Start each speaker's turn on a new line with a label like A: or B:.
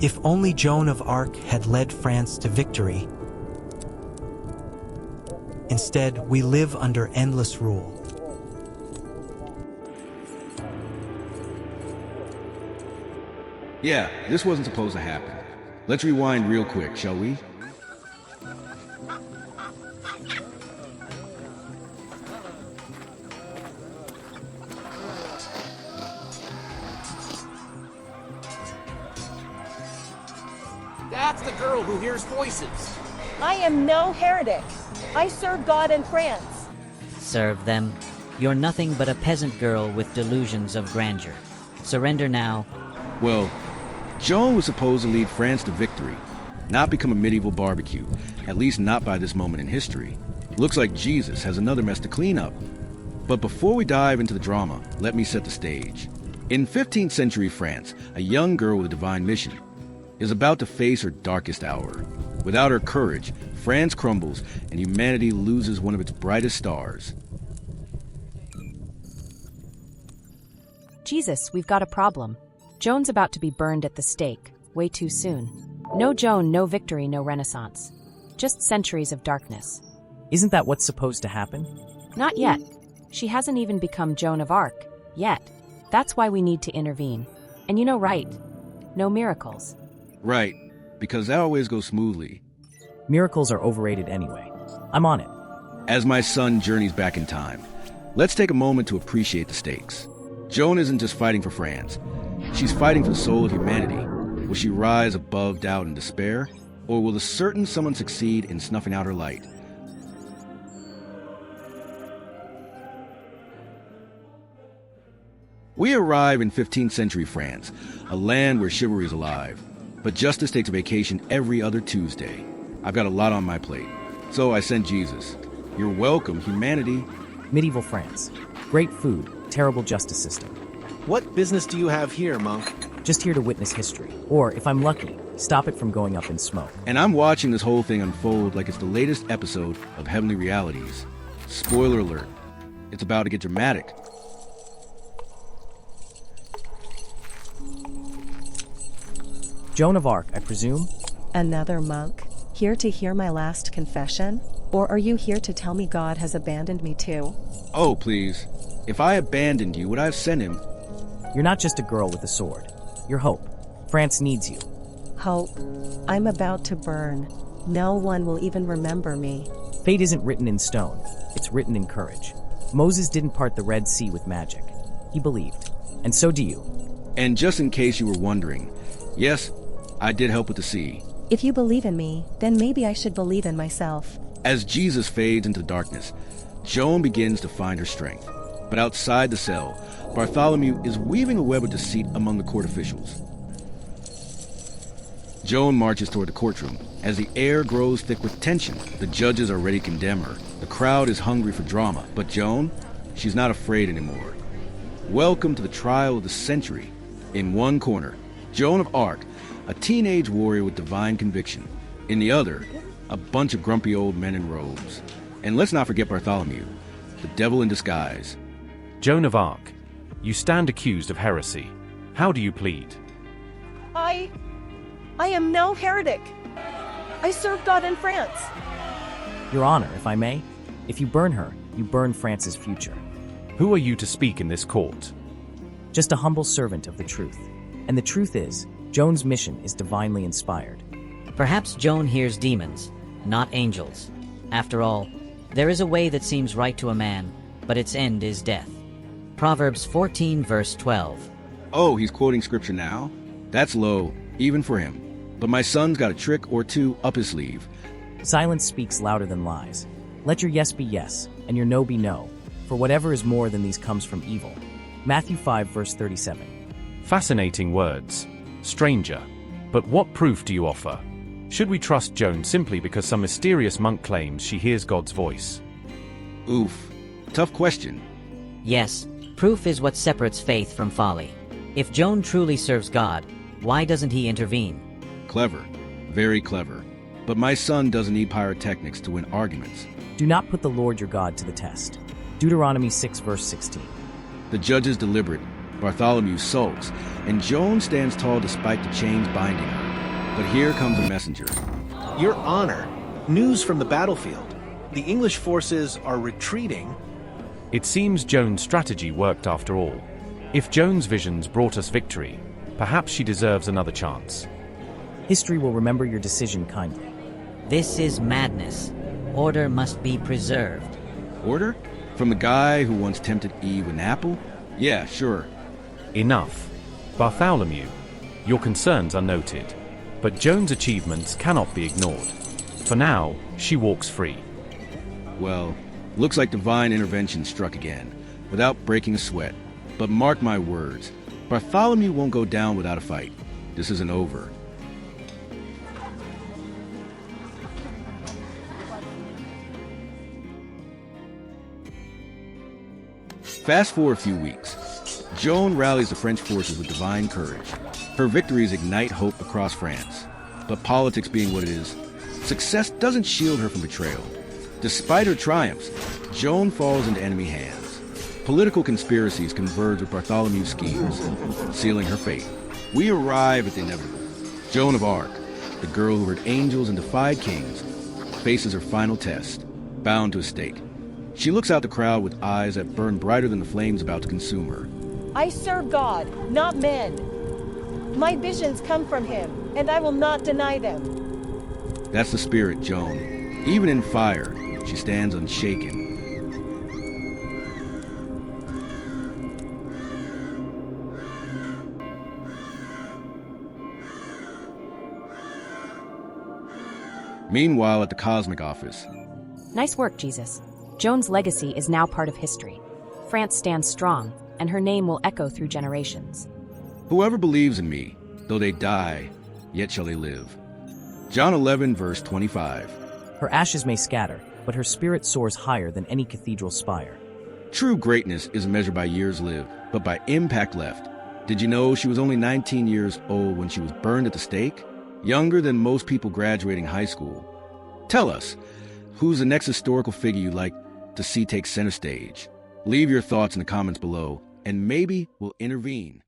A: If only Joan of Arc had led France to victory. Instead, we live under endless rule.
B: Yeah, this wasn't supposed to happen. Let's rewind real quick, shall we?
C: That's the girl who hears voices.
D: I am no heretic. I serve God in France.
E: Serve them. You're nothing but a peasant girl with delusions of grandeur. Surrender now.
B: Well, Joan was supposed to lead France to victory, not become a medieval barbecue, at least not by this moment in history. Looks like Jesus has another mess to clean up. But before we dive into the drama, let me set the stage. In 15th century France, a young girl with a divine mission is about to face her darkest hour. Without her courage, France crumbles and humanity loses one of its brightest stars.
F: Jesus, we've got a problem. Joan's about to be burned at the stake, way too soon. No Joan, no victory, no renaissance. Just centuries of darkness.
G: Isn't that what's supposed to happen?
F: Not yet. She hasn't even become Joan of Arc, yet. That's why we need to intervene. And you know right, no miracles.
B: Right, because that always goes smoothly.
G: Miracles are overrated anyway. I'm on it.
B: As my son journeys back in time, let's take a moment to appreciate the stakes. Joan isn't just fighting for France. She's fighting for the soul of humanity. Will she rise above doubt and despair? Or will a certain someone succeed in snuffing out her light? We arrive in 15th century France, a land where chivalry is alive. But justice takes a vacation every other Tuesday. I've got a lot on my plate, so I sent Jesus. You're welcome, humanity.
G: Medieval France. Great food, terrible justice system.
C: What business do you have here, monk?
G: Just here to witness history. Or, if I'm lucky, stop it from going up in smoke.
B: And I'm watching this whole thing unfold like it's the latest episode of Heavenly Realities. Spoiler alert, it's about to get dramatic.
G: Joan of Arc, I presume?
D: Another monk? Here to hear my last confession? Or are you here to tell me God has abandoned me too?
B: Oh, please. If I abandoned you, would I have sent him?
G: You're not just a girl with a sword. You're hope. France needs you.
D: Hope. I'm about to burn. No one will even remember me.
G: Fate isn't written in stone. It's written in courage. Moses didn't part the Red Sea with magic. He believed. And so do you.
B: And just in case you were wondering, yes, I did help with the sea.
D: If you believe in me, then maybe I should believe in myself.
B: As Jesus fades into darkness, Joan begins to find her strength. But outside the cell, Bartholomew is weaving a web of deceit among the court officials. Joan marches toward the courtroom. As the air grows thick with tension, the judges are ready to condemn her. The crowd is hungry for drama, but Joan, she's not afraid anymore. Welcome to the trial of the century. In one corner, Joan of Arc, a teenage warrior with divine conviction. In the other, a bunch of grumpy old men in robes. And let's not forget Bartholomew, the devil in disguise.
H: Joan of Arc, you stand accused of heresy. How do you plead?
D: I am no heretic. I serve God in France.
G: Your Honor, if I may, if you burn her, you burn France's future.
H: Who are you to speak in this court?
G: Just a humble servant of the truth. And the truth is, Joan's mission is divinely inspired.
E: Perhaps Joan hears demons, not angels. After all, there is a way that seems right to a man, but its end is death. Proverbs 14 verse 12.
B: Oh, he's quoting scripture now? That's low, even for him. But my son's got a trick or two up his sleeve.
G: Silence speaks louder than lies. Let your yes be yes, and your no be no. For whatever is more than these comes from evil. Matthew 5 verse 37.
H: Fascinating words. Stranger. But what proof do you offer? Should we trust Joan simply because some mysterious monk claims she hears God's voice?
B: Oof. Tough question.
E: Yes, proof is what separates faith from folly. If Joan truly serves God, why doesn't he intervene?
B: Clever. Very clever. But my son doesn't need pyrotechnics to win arguments.
G: Do not put the Lord your God to the test. Deuteronomy 6 verse 16.
B: The judge is deliberate. Bartholomew sulks, and Joan stands tall despite the chains binding her. But here comes a messenger.
C: Your Honor, news from the battlefield. The English forces are retreating.
H: It seems Joan's strategy worked after all. If Joan's visions brought us victory, perhaps she deserves another chance.
G: History will remember your decision kindly.
E: This is madness. Order must be preserved.
B: Order? From the guy who once tempted Eve with an apple? Yeah, sure.
H: Enough. Bartholomew, your concerns are noted, but Joan's achievements cannot be ignored. For now, she walks free.
B: Well, looks like divine intervention struck again, without breaking a sweat. But mark my words, Bartholomew won't go down without a fight. This isn't over. Fast forward a few weeks. Joan rallies the French forces with divine courage. Her victories ignite hope across France. But politics being what it is, success doesn't shield her from betrayal. Despite her triumphs, Joan falls into enemy hands. Political conspiracies converge with Bartholomew's schemes, sealing her fate. We arrive at the inevitable. Joan of Arc, the girl who heard angels and defied kings, faces her final test, bound to a stake. She looks out the crowd with eyes that burn brighter than the flames about to consume her.
I: I serve God, not men. My visions come from him, and I will not deny them.
B: That's the spirit, Joan. Even in fire, she stands unshaken. Meanwhile, at the Cosmic Office.
F: Nice work, Jesus. Joan's legacy is now part of history. France stands strong, and her name will echo through generations.
B: Whoever believes in me, though they die, yet shall they live. John 11, verse 25.
G: Her ashes may scatter, but her spirit soars higher than any cathedral spire.
B: True greatness isn't measured by years lived, but by impact left. Did you know she was only 19 years old when she was burned at the stake? Younger than most people graduating high school. Tell us, who's the next historical figure you'd like to see take center stage? Leave your thoughts in the comments below, and maybe we'll intervene.